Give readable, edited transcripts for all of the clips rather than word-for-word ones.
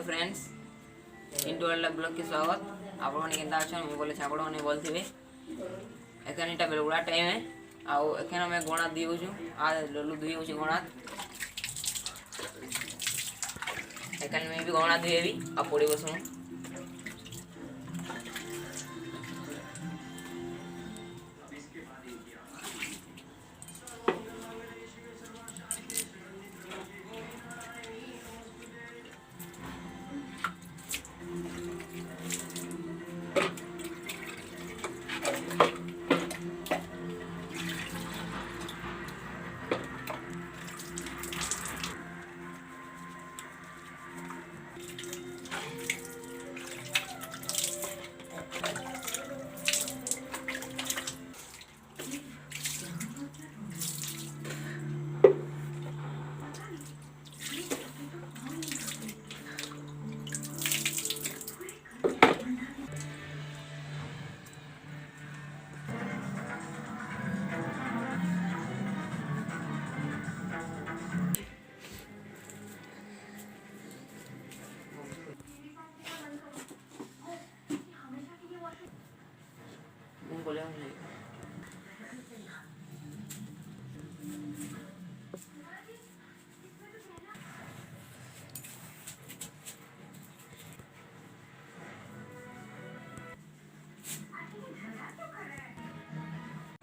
Friends into वाला blog के स्वागत आपने केनता अच्छा मुझे बोले आपण मैंने बोलते एखन इटा बेलगुड़ा टाइम है आउ एखन आम गणा दी आ लल्लू दुई हूँ गणा एखन मैं भी गणा दुहेबी आ पड़ी बसू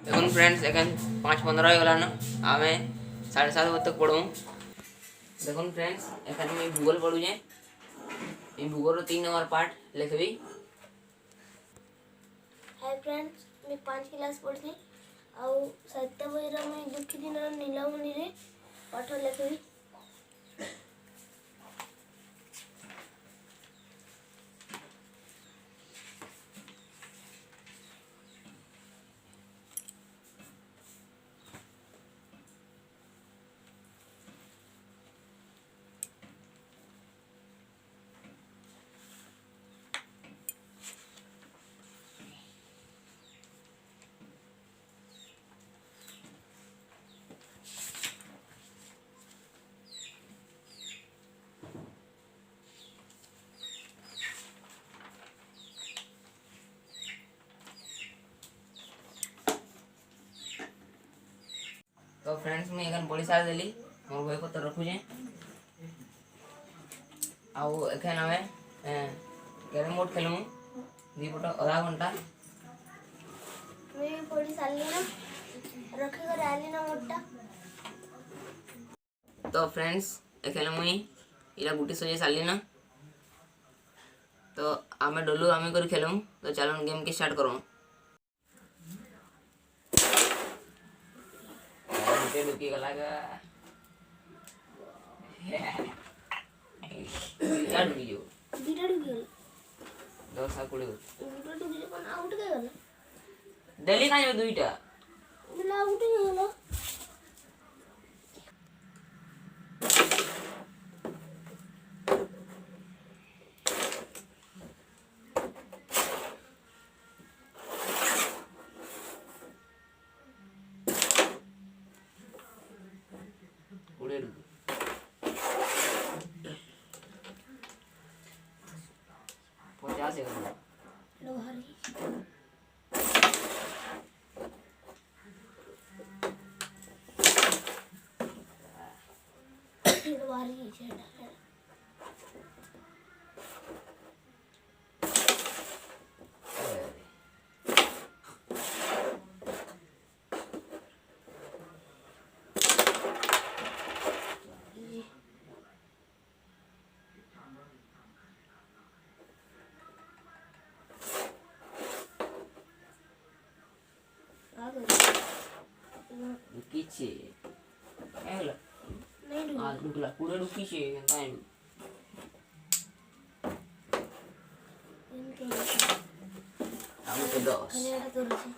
देखो फ्रेंड्स एखन 5:15 हो गलान आमे 7:30 बजे तक पढ़ू। देखो फ्रेंड्स एखन मैं भूगोल पढ़ुजे ये भूगोल 3 नंबर पार्ट लिखबी। हाय फ्रेंड्स मैं 5 क्लास पढ़ी आउ साहित्य बही में दुखी दिन नीलामणि रे पाठ लिखबी। तो फ्रेंड्स मैं एखन पढ़ी सारी देली मोर बही पत्र रखुजे आउ एखन आमे कैरम बोर्ड खेलमु दीपट आधा घंटा मैं पढ़ी साली ना रखी कर आली ना मोटा। तो फ्रेंड्स एखन मुई इला गुटी सजे साली ना तो आमे डोलू आमे कर खेलमु। तो चलो गेम के स्टार्ट करो। दुखी गला का क्या डुकी जो बीटा डुकी गला दस कुड़ी बीटा डुकी जो पण आउट के गला दिल्ली का जो दुईटा बिना आउट के गला कुड़ी डुकी 50 सेकंड लो हरी लो हरी छेड़ा दुखी छे एला नहीं आ दुखला कुड़े दुखी छे काई इनके आमु तो 10 कनेडा तो रही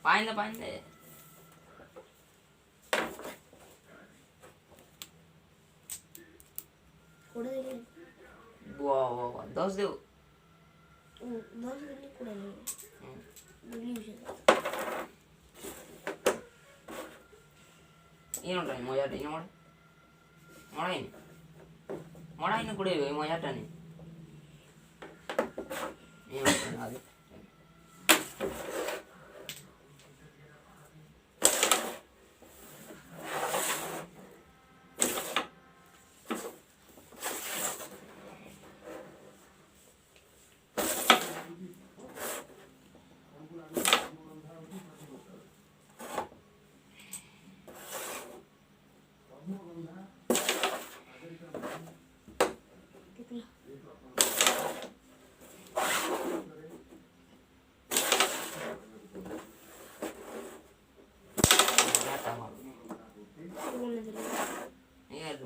पाइन କୋଡ଼ିଏ ଦେଲି वाह वाह वाह 10 देव 10 ଦେଲି 20 ଦେଲି ବୁଲି ಏನು ಟ್ರೈ ಮಜಾ ಏನು ಮಾಡ ಮಾಡ ಇನ್ನು ಕುಡಿಯಬೇಕು ಮಜಾ ಟಾನೆ ಏನು ಅದು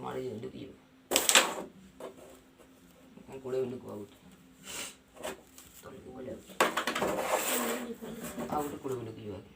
ಮಾಡಿ ಡುಕ್ಕಿ ಕುಡಿಯ ಡುಕ್ಕು ಆಗ್ಬಿಟ್ಟು ಆಗ್ಬಿಟ್ಟು ಕುಡಿಯ ಡುಕ್ಕಿ ಇವಾಗ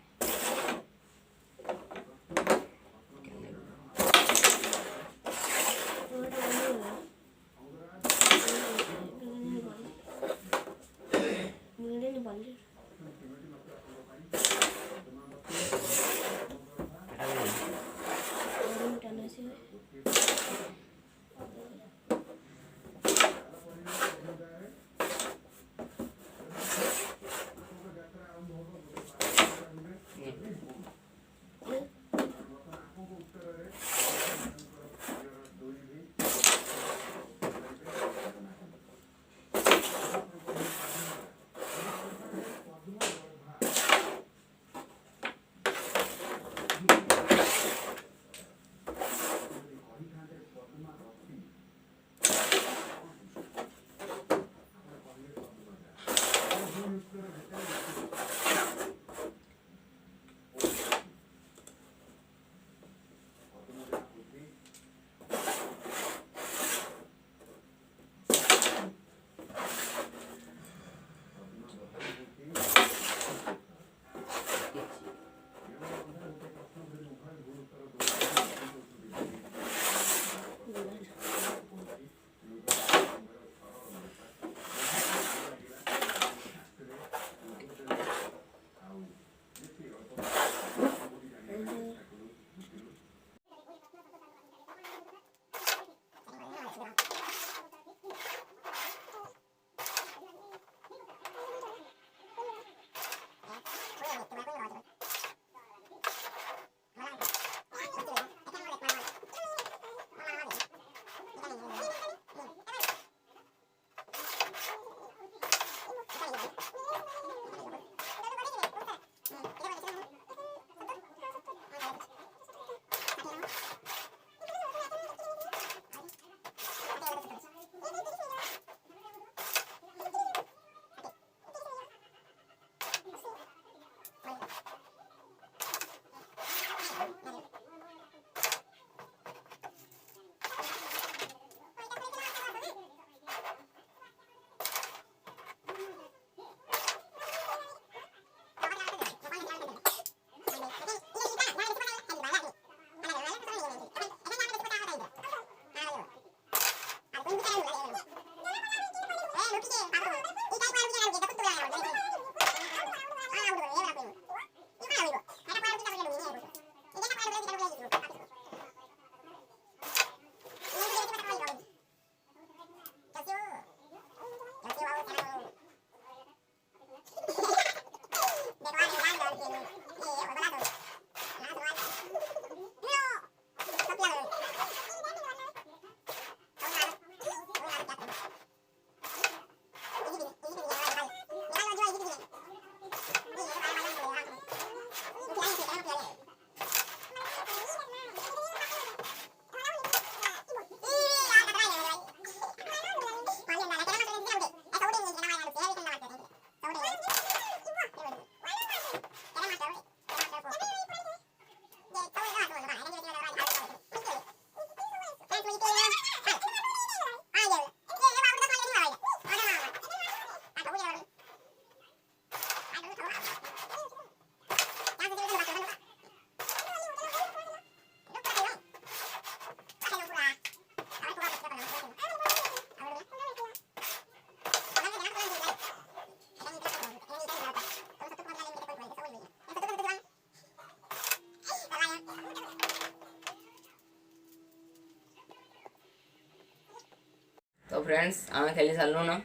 फ्रेंड्स आमे खेली सारू ना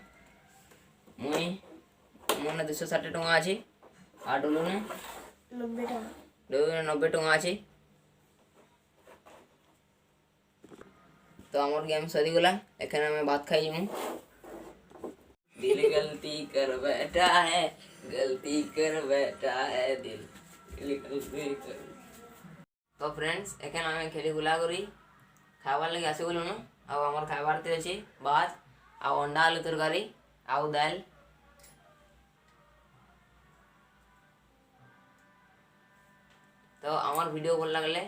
मुई मोने 260 टଙ୍କା अछि आ डोलू ने 90 টাকা। डोलू ने 90 टଙ୍କା अछि। तो आमर गेम सरी गला एखन हमें भात खाई हूँ। दिल गलती कर बैठा है गलती कर बैठा है दिल गलती कर। तो फ्रेंड्स एखन हमें खेली गुला करी खाबार लगे आसी गलु आ आमर खाबार ते अछि भात आ अंडा आलू तरकारी आउ दाल। तो आमर वीडियो भल लगले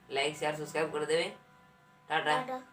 लाइक शेयर सब्सक्राइब कर देवे। टाटा। টাটা।